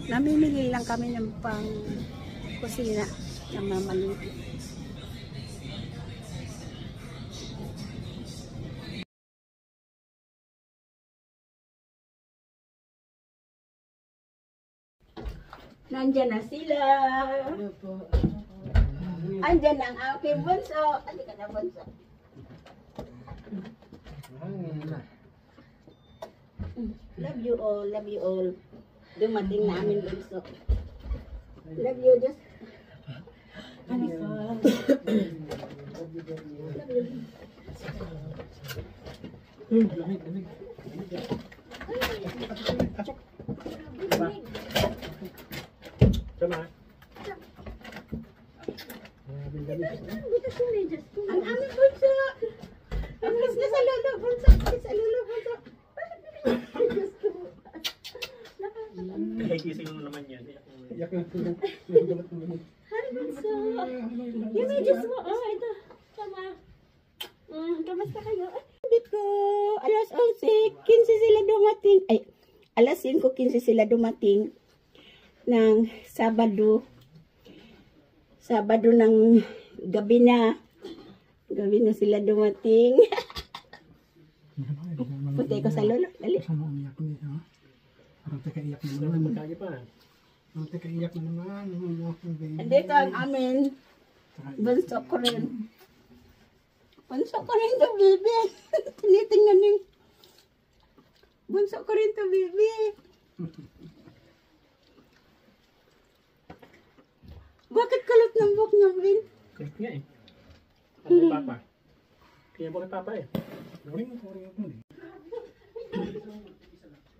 Namimili lang kami ng pang kusina ng mamaluti. Nandyan na sila. Andyan ang aking bunso. Andi ka na, bunso. Love you all, love you all. Dumating na amin bunso. Love you, just. Love you. Sama. Ang aming bunso. Ang mas na sa lolo bunso. Sa lolo bunso. Nakigising mo naman yan. Hi bunso. Yung medyas mo. Oh, ito. Sama. Kamusta kayo? Dito. Alas 11:15 sila dumating. Ay, alas 5:15 sila dumating ng Sabado. Sabado ng gabi na. Gabi na sila dumating. Puti ko sa lolo. Dali. Parang teka-iyak na naman. Magkagi pa. Parang teka-iyak na naman. Andito ang amin. Bunso ko rin. Bunso ko rin to, baby. Tinitingnan yung bunso ko rin to, baby. Bakit kalat ng buhok niya, Vin? Kulit nga eh. Kay Papa. Kaya po kay Papa eh.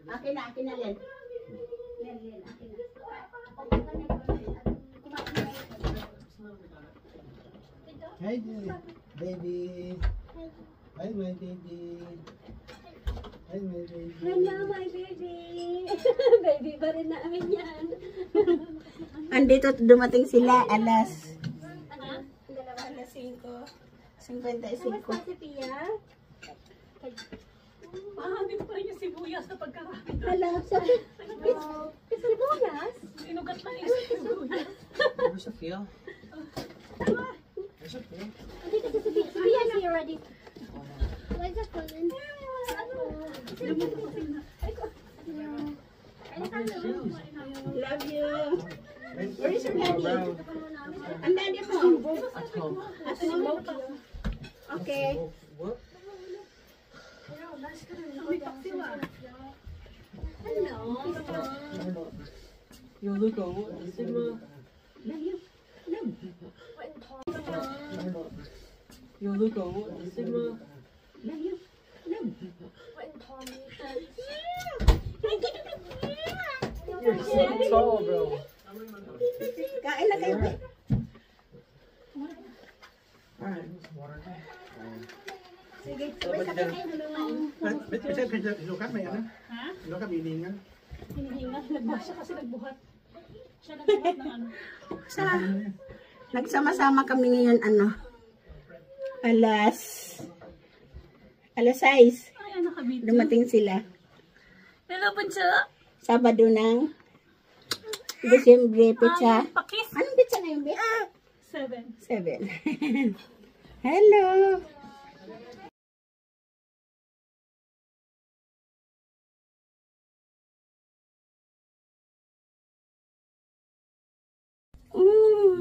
Akin na, Len. Len, akin na. Hi, baby. Hi, my baby. Hi, my baby. Hello, my baby. Baby pa rin namin yan. Andito dumating sila alas 5:55. Kamusta si Pia? Mahamit pa rin yung sibuyas na pagkarami. Hello, sabi. Sibuyas? Inugat lang yung sibuyas. Where's Sophia? Where's Sophia? Hindi kasi si Pia is here already. Where's the phone? Love you. Where is your daddy? Ang daddy mo? At home. At home? Okay. What? Hello. Yo, Luca, what is it, ma? Love you. Love. Yo, Luca, what is it, ma? Love you. Love. You're so tall, bro. Kain na kayo. Alright, water. Sige, sabay-sabay kayo naman. Kasi inukat may ano? Ha? Inukat may hininga. Hinihinga. Nagbuhat siya kasi nagbuhat. Siya nagbuhat ng ano. Nagsama-sama kami ngayon, alas 6. Ay, ano ka, Bito? Dumating sila. Hello, Bunso. Sabado ng Desyembre, pizza. Ay, pakis. Anong pizza na yung be? 7. 7. Hello.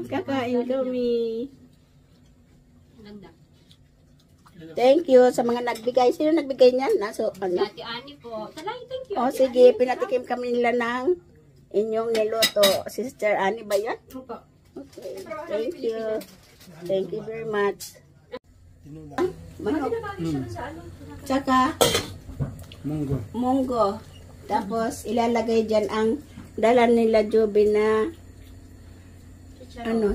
Kakain kami. Thank you sa mga nagbigay. Sino nagbigay niyan? Naso, ano? Ate Ani po. Salamat, thank you. O sige, pinatikim kami nila ng inyong niluto. Sister Annie ba yan? Okay. Thank you. Thank you very much. Manok. Tsaka Munggo. munggo. Tapos ilalagay dyan ang dala nila Joby na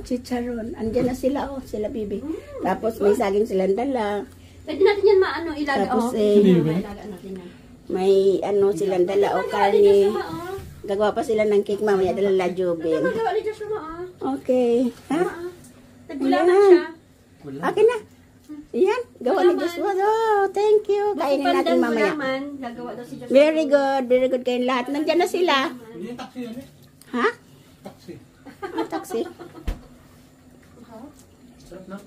chicharon. Andyan na sila, sila bibi. Tapos may saging silang dala. Pwede natin yan ilaga. Tapos Ilaga natin yan. may silang dala karne. Gagawa pa sila ng cake mamaya dala la Joby. Magawa ni Joshua, Okay. Ha? Naggulaman siya. Akin na. Yan. Gawa ni Joshua. Oh, thank you. Kainin natin mamaya. Gagawa daw si Joshua. Very good. Very good kayong lahat. Nandiyan na sila. Ha? Taxi. Ah, taxi. Sarap na.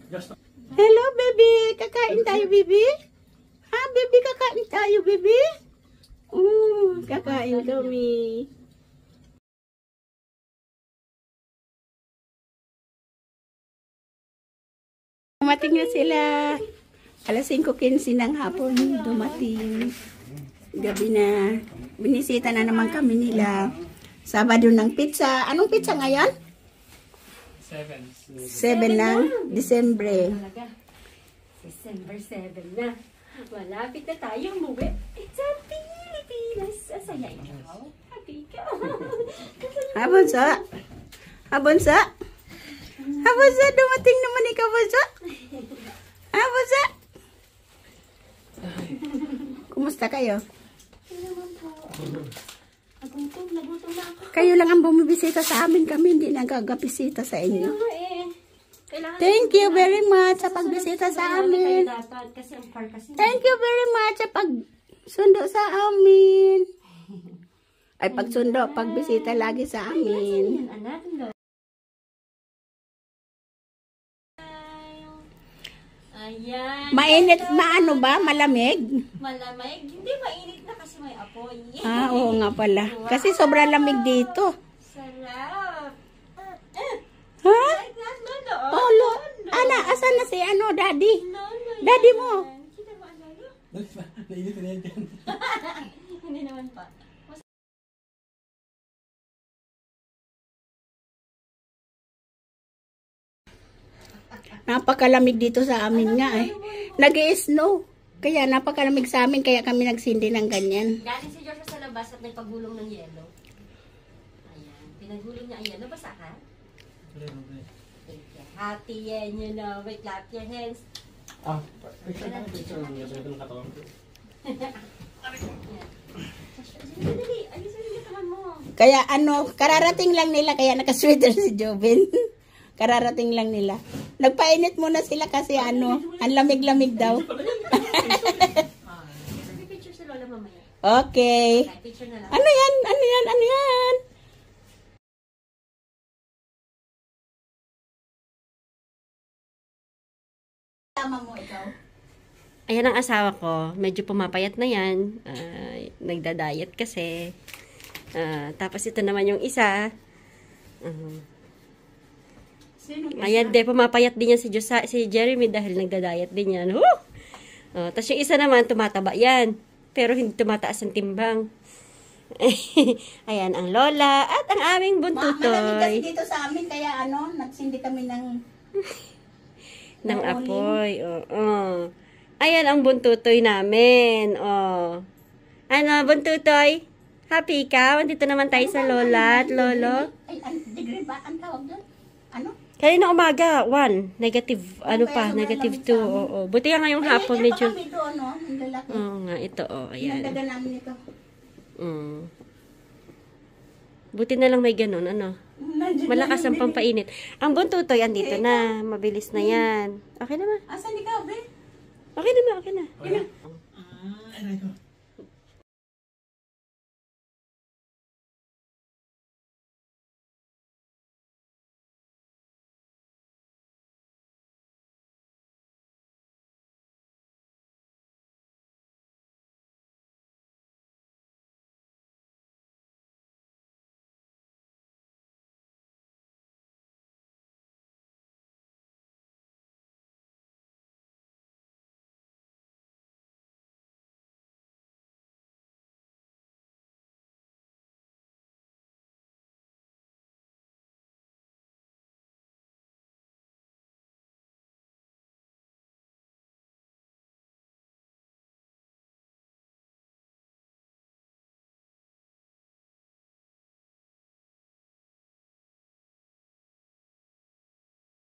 Just Hello, baby. Kakain tayo, baby. Ha, baby, kakain tayo, baby. Kakain kami. Dumating na sila. Alas 5:15 ng hapon dumating. Gabi na. Binisita na naman kami nila. Sabado ng pizza. Anong pizza ngayon? 7 ng Disyembre. December 7 na. Malapit na tayong umuwi. Sa Pilipinas. Asaya ikaw. Happy ka. Habunsa. Habunsa. Habunsa. Dumating naman ikaw, Habunsa. Habunsa. Kumusta kayo? Nagutom na ako. Kayo lang ang bumibisita sa amin. Kami hindi nagagabisita sa inyo. Kailangan Thank you very much sa pagbisita sa amin. dapat kasi ang park kasi. Thank you very much sa pagsundo sa amin. Ay, pagsundo, pagbisita lagi sa amin. Anak, ayan. Mainit, maano ba? Malamig? Malamig. Hindi mainit na kasi may apoy. Ah, oo nga pala. Kasi sobrang lamig dito. Sarap. Ha? Like that, lolo. Oh, Ana, asan na si daddy? Lolo. Daddy mo. Kita mo ang lolo? nainit na yan dyan. Hindi naman pa. Napakalamig dito sa amin nga eh. Nag-i-snow. Kaya napakalamig sa amin, kaya kami nagsindi ng ganyan. Galing si Joshua sa labas at nagpagulong ng yelo. Ayan. Pinagulong niya ang yelo. Basa ka? Happy yan, you know. Wait, clap your hands. Ah, picture na ng katawan ko. Dali, ayusin yung katawan mo. Kaya kararating lang nila, kaya nakasweater si Joven. Kararating lang nila. Nagpainit muna sila kasi ang lamig-lamig daw. Picture si Lola mamaya. Okay. Okay, picture na lang. Ano yan? Ano yan? Ano yan? Tama mo ikaw. Ayan ang asawa ko. Medyo pumapayat na yan. Nagda-diet kasi. Tapos ito naman yung isa. Ayan, pumapayat din yan si Jeremy dahil nagda-diet din yan. Tapos yung isa naman, tumataba yan. Pero hindi tumataas ang timbang. Ayan, ang lola at ang aming Malamig kasi buntutoy. dito sa amin, kaya nagsindi kami ng Ng apoy. Oo. Ayan ang buntutoy namin. Ano, buntutoy? Happy ka? Dito naman tayo sa lola at lolo. Ay, degree ba ang tawag doon? Ano? Kanina umaga, 1. Negative, ano kaya pa, sobrang negative lamig 2. sa amin. Oo. Buti nga ngayong hapon, medyo. Kami doon, ang lalaki. Oo nga, ito, ayan. Nagdaga namin ito. Buti na lang may ganun, ano. Malakas ang pampainit. Ang buntutoy, andito na. Mabilis na yan. Okay naman. Asan ikaw, be? Okay naman, okay na. Aray ko.